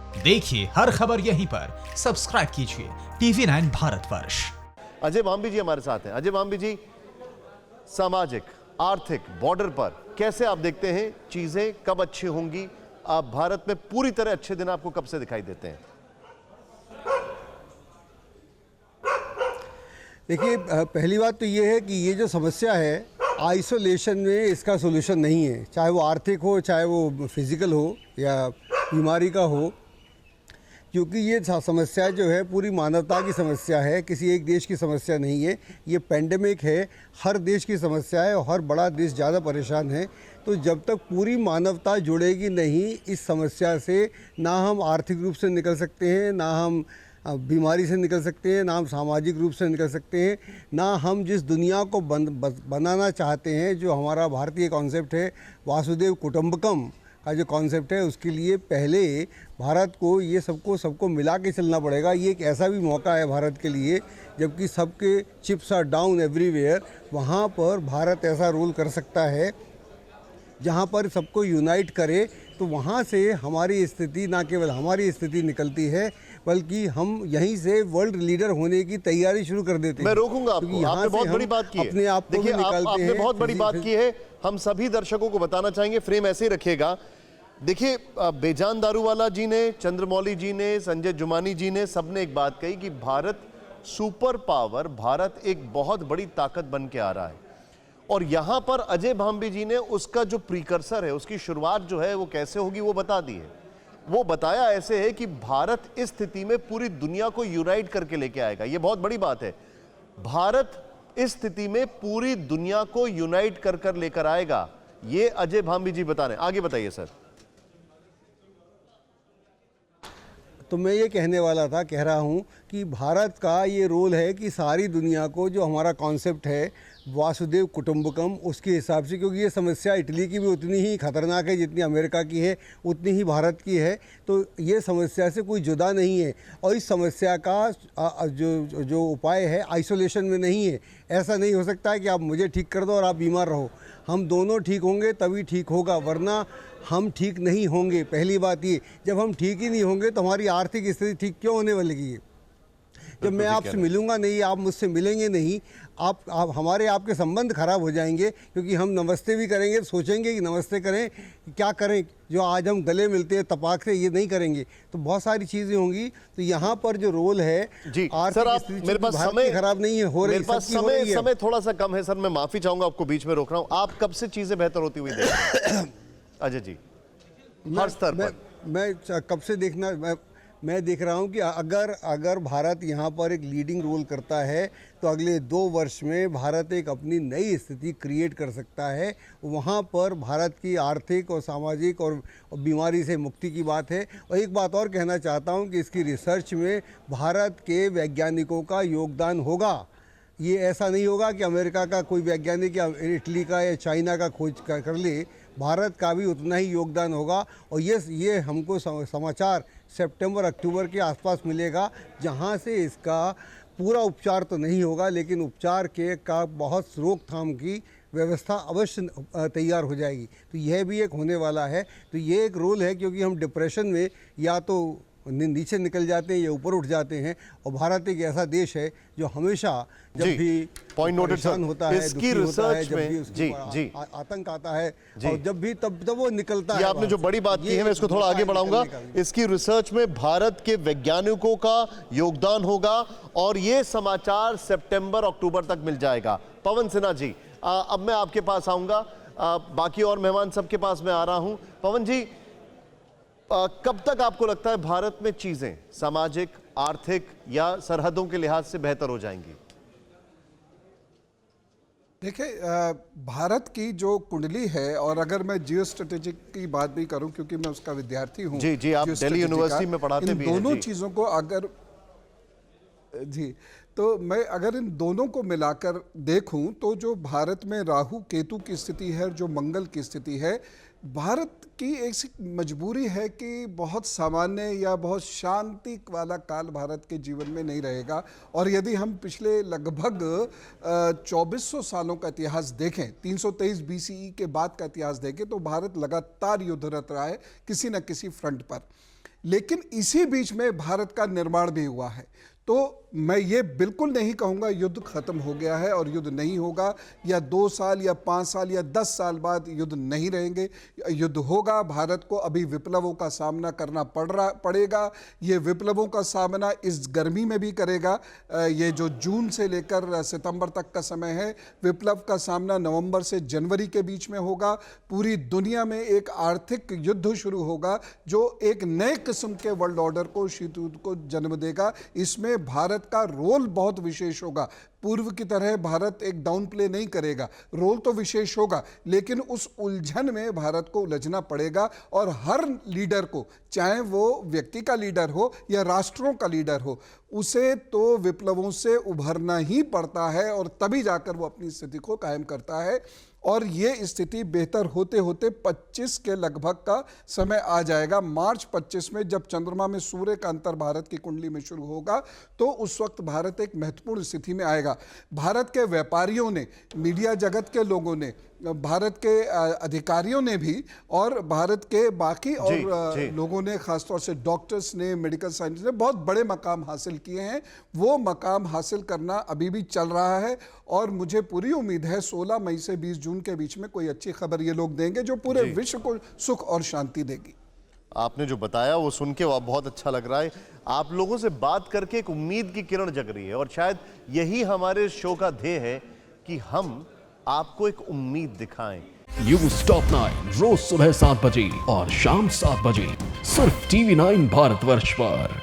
देखिए हर खबर यहीं पर, सब्सक्राइब कीजिए TV9 भारतवर्ष। अजय भांबी जी हमारे साथ हैं। अजय भांबी जी, सामाजिक आर्थिक बॉर्डर पर कैसे आप देखते हैं चीजें कब अच्छी होंगी? आप भारत में पूरी तरह अच्छे दिन आपको कब से दिखाई देते हैं? देखिए, पहली बात तो ये है कि ये जो समस्या है, आइसोलेशन में इसका सोल्यूशन नहीं है। चाहे वो आर्थिक हो, चाहे वो फिजिकल हो या बीमारी का हो, क्योंकि ये समस्या जो है पूरी मानवता की समस्या है, किसी एक देश की समस्या नहीं है। ये पेंडेमिक है, हर देश की समस्या है और हर बड़ा देश ज़्यादा परेशान है। तो जब तक पूरी मानवता जुड़ेगी नहीं इस समस्या से, ना हम आर्थिक रूप से निकल सकते हैं, ना हम बीमारी से निकल सकते हैं, ना हम सामाजिक रूप से निकल सकते हैं, ना हम जिस दुनिया को बनाना चाहते हैं, जो हमारा भारतीय कॉन्सेप्ट है वासुदेव कुटुंबकम का जो कॉन्सेप्ट है, उसके लिए पहले भारत को ये सबको मिला के चलना पड़ेगा। ये एक ऐसा भी मौका है भारत के लिए, जबकि सबके चिप्स आर डाउन एवरीवेयर, वहाँ पर भारत ऐसा रोल कर सकता है जहाँ पर सबको यूनाइट करे। तो वहाँ से हमारी स्थिति, ना केवल हमारी स्थिति निकलती है, बल्कि हम यहीं से वर्ल्ड लीडर होने की तैयारी शुरू कर देते हैं। मैं रोकूंगा आपको, आपने बहुत बड़ी बात की है। अपने आप को देखिए, आपने बहुत बड़ी बात फिर की है। हम सभी दर्शकों को बताना चाहेंगे, फ्रेम ऐसे ही रखिएगा। देखिए, बेजान दारूवाला जी ने, चंद्रमौली जी ने, संजय जुमानी जी ने, सबने एक बात कही कि भारत सुपर पावर, भारत एक बहुत बड़ी ताकत बन के आ रहा है। और यहां पर अजय भांबी जी ने उसका जो प्रीकर्सर है, उसकी शुरुआत जो है वो कैसे होगी वो बता दी है। वो बताया ऐसे है कि भारत इस स्थिति में पूरी दुनिया को यूनाइट करके लेके आएगा। ये बहुत बड़ी बात है। भारत इस स्थिति में पूरी दुनिया को यूनाइट कर लेकर आएगा। ये अजय भांबी जी बता रहे हैं। आगे बताइए सर। तो मैं ये कह रहा हूँ कि भारत का ये रोल है कि सारी दुनिया को, जो हमारा कॉन्सेप्ट है वासुदेव कुटुंबकम, उसके हिसाब से, क्योंकि ये समस्या इटली की भी उतनी ही खतरनाक है जितनी अमेरिका की है, उतनी ही भारत की है। तो ये समस्या से कोई जुदा नहीं है। और इस समस्या का जो उपाय है आइसोलेशन में नहीं है। ऐसा नहीं हो सकता है कि आप मुझे ठीक कर दो और आप बीमार रहो। हम दोनों ठीक होंगे तभी ठीक होगा, वरना हम ठीक नहीं होंगे। पहली बात ये, जब हम ठीक ही नहीं होंगे तो हमारी आर्थिक स्थिति ठीक क्यों होने वाली है? जब मैं आपसे मिलूंगा नहीं, आप मुझसे मिलेंगे नहीं, आप हमारे आपके संबंध खराब हो जाएंगे। क्योंकि हम नमस्ते भी करेंगे तो सोचेंगे कि नमस्ते करें, क्या करें, जो आज हम गले मिलते हैं तपाक से, ये नहीं करेंगे। तो बहुत सारी चीज़ें होंगी। तो यहाँ पर जो रोल है जी सर, आप मेरे पास समय खराब नहीं है, हो रही, मेरे पास समय थोड़ा सा कम है सर। मैं माफी चाहूंगा, आपको बीच में रोक रहा हूँ। आप कब से चीजें बेहतर होती हुई देख रहे हैं अजय जी, हर स्तर पर? मैं कब से मैं देख रहा हूं कि अगर भारत यहां पर एक लीडिंग रोल करता है तो अगले 2 वर्ष में भारत एक अपनी नई स्थिति क्रिएट कर सकता है। वहां पर भारत की आर्थिक और सामाजिक और बीमारी से मुक्ति की बात है। और एक बात और कहना चाहता हूं कि इसकी रिसर्च में भारत के वैज्ञानिकों का योगदान होगा। ये ऐसा नहीं होगा कि अमेरिका का कोई वैज्ञानिक या इटली का या चाइना का खोज कर ले, भारत का भी उतना ही योगदान होगा। और ये हमको समाचार सितंबर अक्टूबर के आसपास मिलेगा, जहां से इसका पूरा उपचार तो नहीं होगा, लेकिन उपचार का बहुत रोकथाम की व्यवस्था अवश्य तैयार हो जाएगी। तो यह भी एक होने वाला है। तो ये एक रोल है, क्योंकि हम डिप्रेशन में या तो नीचे निकल जाते हैं या ऊपर उठ जाते हैं। और भारत एक ऐसा देश है जो हमेशा जब भी पॉइंट परेशान होता है, इसकी रिसर्च जब भी में आतंक आता है, और जब भी तब वो निकलता है। ये आपने जो बड़ी बात की है, मैं इसको थोड़ा आगे बढ़ाऊंगा। इसकी रिसर्च में भारत के वैज्ञानिकों का योगदान होगा और ये समाचार सितंबर अक्टूबर तक मिल जाएगा। पवन सिन्हा जी, अब मैं आपके पास आऊंगा, बाकी और मेहमान सबके पास मैं आ रहा हूं। पवन जी, कब तक आपको लगता है भारत में चीजें सामाजिक, आर्थिक या सरहदों के लिहाज से बेहतर हो जाएंगी? देखिए, भारत की जो कुंडली है, और अगर मैं जियो स्ट्रेटेजिक की बात भी करूं, क्योंकि मैं उसका विद्यार्थी हूं। जी, आप दिल्ली यूनिवर्सिटी में पढ़ाते भी हैं। इन दोनों चीजों को अगर तो मैं अगर इन दोनों को मिलाकर देखूं, तो जो भारत में राहु केतु की स्थिति है, जो मंगल की स्थिति है, भारत की एक मजबूरी है कि बहुत सामान्य या बहुत शांति वाला काल भारत के जीवन में नहीं रहेगा। और यदि हम पिछले लगभग 2400 सालों का इतिहास देखें, 323 BCE के बाद का इतिहास देखें, तो भारत लगातार युद्धरत रहा है किसी न किसी फ्रंट पर। लेकिन इसी बीच में भारत का निर्माण भी हुआ है। तो मैं ये बिल्कुल नहीं कहूँगा युद्ध खत्म हो गया है और युद्ध नहीं होगा, या 2 साल या 5 साल या 10 साल बाद युद्ध नहीं रहेंगे। युद्ध होगा। भारत को अभी विप्लवों का सामना करना पड़ेगा। ये विप्लवों का सामना इस गर्मी में भी करेगा। ये जो जून से लेकर सितंबर तक का समय है, विप्लव का सामना नवंबर से जनवरी के बीच में होगा। पूरी दुनिया में एक आर्थिक युद्ध शुरू होगा जो एक नए किस्म के वर्ल्ड ऑर्डर को, शीत युद्ध को जन्म देगा। इसमें भारत का रोल बहुत विशेष होगा। पूर्व की तरह भारत एक डाउन प्ले नहीं करेगा, रोल तो विशेष होगा, लेकिन उस उलझन में भारत को उलझना पड़ेगा। और हर लीडर को, चाहे वो व्यक्ति का लीडर हो या राष्ट्रों का लीडर हो, उसे तो विप्लवों से उभरना ही पड़ता है और तभी जाकर वो अपनी स्थिति को कायम करता है। और ये स्थिति बेहतर होते होते 25 के लगभग का समय आ जाएगा। मार्च 25 में जब चंद्रमा में सूर्य का अंतर भारत की कुंडली में शुरू होगा, तो उस वक्त भारत एक महत्वपूर्ण स्थिति में आएगा। भारत के व्यापारियों ने, मीडिया जगत के लोगों ने, भारत के अधिकारियों ने भी, और भारत के बाकी और लोगों ने, खासतौर से डॉक्टर्स ने, मेडिकल साइंटिस्ट ने बहुत बड़े मकाम हासिल किए हैं। वो मकाम हासिल करना अभी भी चल रहा है और मुझे पूरी उम्मीद है 16 मई से 20 जून के बीच में कोई अच्छी खबर ये लोग देंगे जो पूरे विश्व को सुख और शांति देगी। आपने जो बताया वो सुन के बहुत अच्छा लग रहा है। आप लोगों से बात करके एक उम्मीद की किरण जग रही है और शायद यही हमारे शो का ध्येय है कि हम आपको एक उम्मीद दिखाएं। न्यूज़ टॉप 9 रोज सुबह 7 बजे और शाम 7 बजे सिर्फ TV9 भारतवर्ष पर।